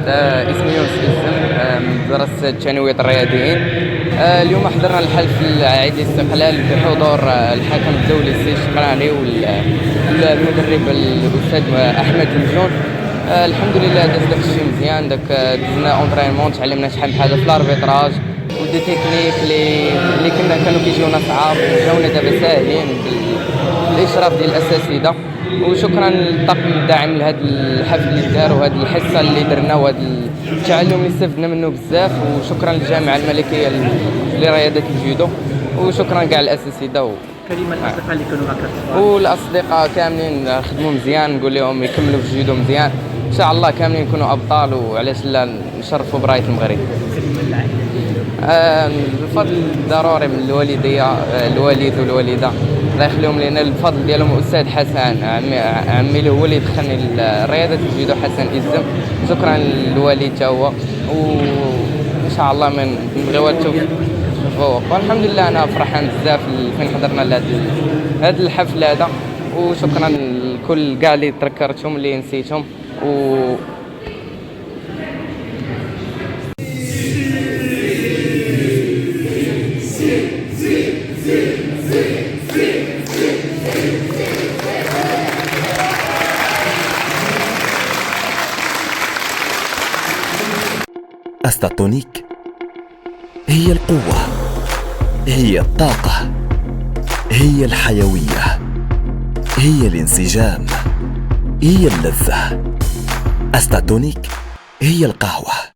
اسمي يونس من مدرسة الثانوية الرياضيين. اليوم حضرنا الحلف العيد الاستقلال بحضور الحكم الدولي السي الشقراني والمدرب الأستاذ أحمد المجنون. الحمد لله داز داكشي مزيان، دزنا اونطرينمون، تعلمنا شحال من حاجة في الاربيطراج ودي تكنيك اللي كانوا كيجيونا صعاب جاونا دابا ساهلين بالاشراف ديال الاساتذه. وشكرا للطاقم الداعم لهذا الحفل اللي دار وهذه الحصه اللي درنا وهذا التعلم اللي استفدنا منه بزاف. وشكرا للجامعه الملكيه لرياضه الجودو، وشكرا كاع الاساتذه كلمه الاصدقاء اللي كانوا معك والاصدقاء كاملين خدموا مزيان. نقول لهم يكملوا في الجودو مزيان ان شاء الله، كاملين يكونوا ابطال وعلاش لا نشرفوا برايه المغرب. كلمه للعائله الفضل ضروري من الوالديه، الوالد والوالده الله يخليهم لنا. الفضل ديالهم الاستاذ حسن عمي اللي هو اللي دخلني لرياضه الجودو، حسن إزم. شكرا للوالد تا هو، وان شاء الله ما نبغيو التوفيق. والحمد لله انا فرحان بزاف فين حضرنا لهذا الحفل هذا. وشكرا لكل كاع اللي تذكرتهم اللي نسيتهم. أستاتونيك هي القوة، هي الطاقة، هي الحيوية، هي الانسجام، هي اللذة. أستاتونيك هي القهوة.